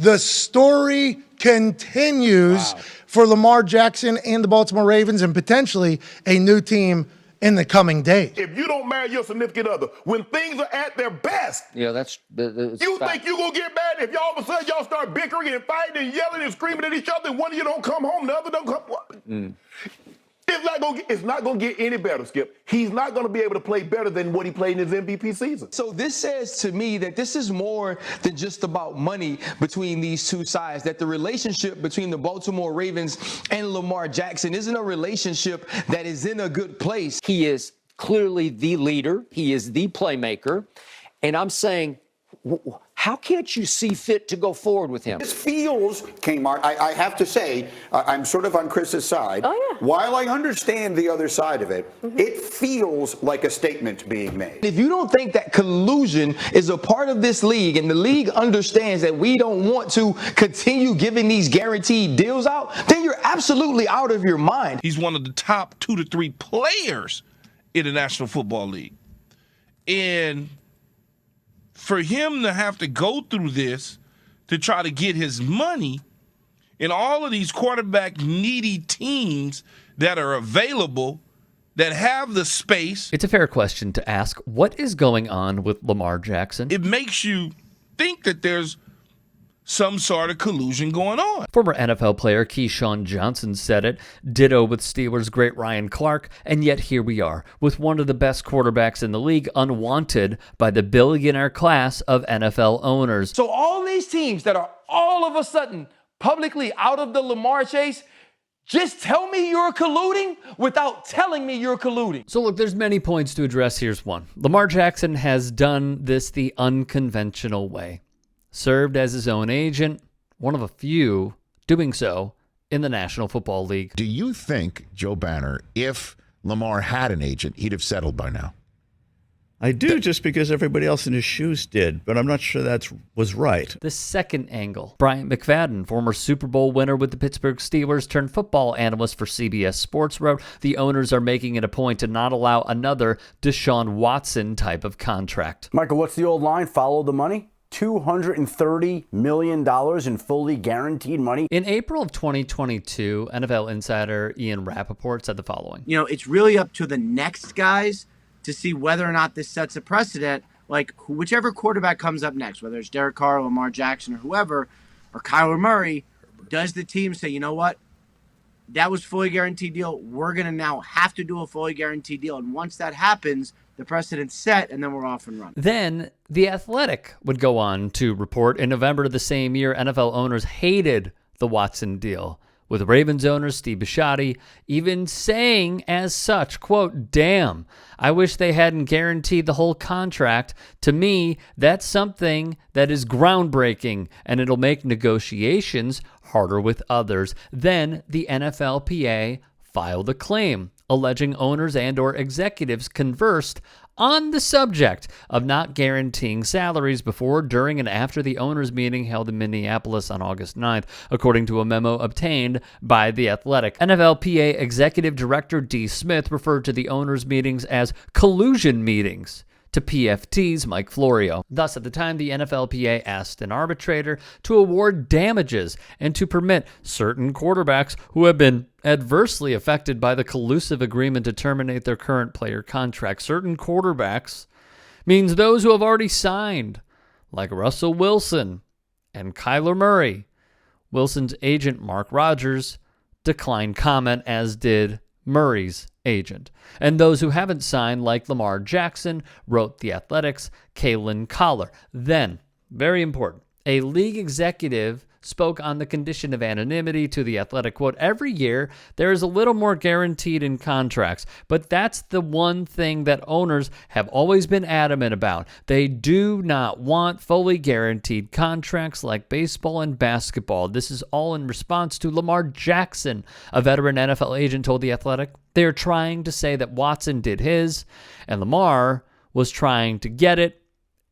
The story continues for Lamar Jackson and the Baltimore Ravens and potentially a new team in the coming days. If you don't marry your significant other, when things are at their best, Yeah, that's you think you're going to get mad if y'all of a sudden y'all start bickering and fighting and yelling and screaming at each other and one of you don't come home, the other don't come. What? It's not going to get any better, Skip. He's not going to be able to play better than what he played in his MVP season. So this says to me that this is more than just about money between these two sides, that the relationship between the Baltimore Ravens and Lamar Jackson isn't a relationship that is in a good place. He is clearly the leader. He is the playmaker. And I'm saying, how can't you see fit to go forward with him? This feels, Kmart, I have to say, I'm sort of on Chris's side. Oh, yeah. While I understand the other side of it, it feels like a statement being made. If you don't think that collusion is a part of this league and the league understands that we don't want to continue giving these guaranteed deals out, then you're absolutely out of your mind. He's one of the top 2 to 3 players in the National Football League. And for him to have to go through this to try to get his money in all of these quarterback needy teams that are available, that have the space. It's a fair question to ask. What is going on with Lamar Jackson? It makes you think that there's some sort of collusion going on. Former NFL player Keyshawn Johnson said it. Ditto with Steelers great Ryan Clark. And yet here we are with one of the best quarterbacks in the league unwanted by the billionaire class of NFL owners. So all these teams that are all of a sudden publicly out of the Lamar chase, just tell me you're colluding without telling me you're colluding. So look, there's many points to address. Here's one. Lamar Jackson has done this the unconventional way. Served as his own agent, one of a few doing so in the National Football League. Do you think, Joe Banner, if Lamar had an agent, he'd have settled by now? I do, just because everybody else in his shoes did, but I'm not sure that was right. The second angle. Bryant McFadden, former Super Bowl winner with the Pittsburgh Steelers turned football analyst for CBS Sports, wrote, the owners are making it a point to not allow another Deshaun Watson type of contract. Michael, what's the old line? Follow the money? $230 million in fully guaranteed money. In April of 2022, NFL insider Ian Rappaport said the following. You know, it's really up to the next guys to see whether or not this sets a precedent. Like, whichever quarterback comes up next, whether it's Derek Carr, Lamar Jackson, or whoever, or Kyler Murray, does the team say, you know what? That was fully guaranteed deal. We're going to now have to do a fully guaranteed deal. And once that happens, the precedent's set, and then we're off and running. Then The Athletic would go on to report in November of the same year, NFL owners hated the Watson deal, with Ravens owner Steve Bisciotti even saying as such, quote, damn, I wish they hadn't guaranteed the whole contract. To me, that's something that is groundbreaking, and it'll make negotiations harder with others. Then the NFLPA filed a claim alleging owners and or executives conversed on the subject of not guaranteeing salaries before, during, and after the owners' meeting held in Minneapolis on August 9th, according to a memo obtained by The Athletic. NFLPA Executive Director D. Smith referred to the owners' meetings as collusion meetings to PFT's Mike Florio. Thus, at the time, the NFLPA asked an arbitrator to award damages and to permit certain quarterbacks who have been adversely affected by the collusive agreement to terminate their current player contract. Certain quarterbacks means those who have already signed, like Russell Wilson and Kyler Murray. Wilson's agent, Mark Rogers, declined comment, as did Murray's agent. And those who haven't signed, like Lamar Jackson, wrote The Athletic's Kalen Collar. Then, very important, a league executive spoke on the condition of anonymity to The Athletic. Quote, every year there is a little more guaranteed in contracts, but that's the one thing that owners have always been adamant about. They do not want fully guaranteed contracts like baseball and basketball. This is all in response to Lamar Jackson, a veteran NFL agent told The Athletic. They're trying to say that Watson did his, and Lamar was trying to get it,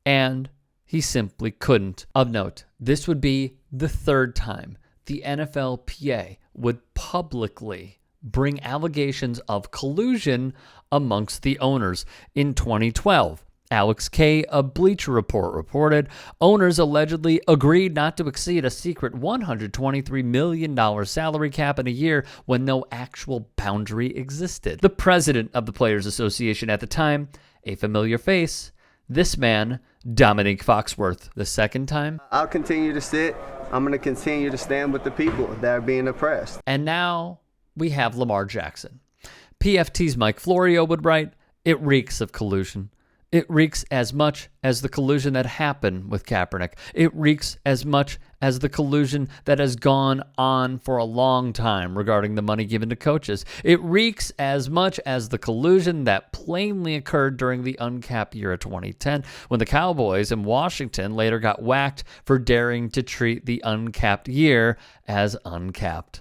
and he simply couldn't. Of note, this would be the third time the NFLPA would publicly bring allegations of collusion amongst the owners. In 2012, Alex Kay of Bleacher Report reported owners allegedly agreed not to exceed a secret $123 million salary cap in a year when no actual boundary existed. The president of the Players Association at the time, a familiar face, this man, Dominique Foxworth, the second time. I'll continue to sit. I'm going to continue to stand with the people that are being oppressed. And now we have Lamar Jackson. PFT's Mike Florio would write, it reeks of collusion. It reeks as much as the collusion that happened with Kaepernick. It reeks as much as the collusion that has gone on for a long time regarding the money given to coaches. It reeks as much as the collusion that plainly occurred during the uncapped year of 2010, when the Cowboys in Washington later got whacked for daring to treat the uncapped year as uncapped.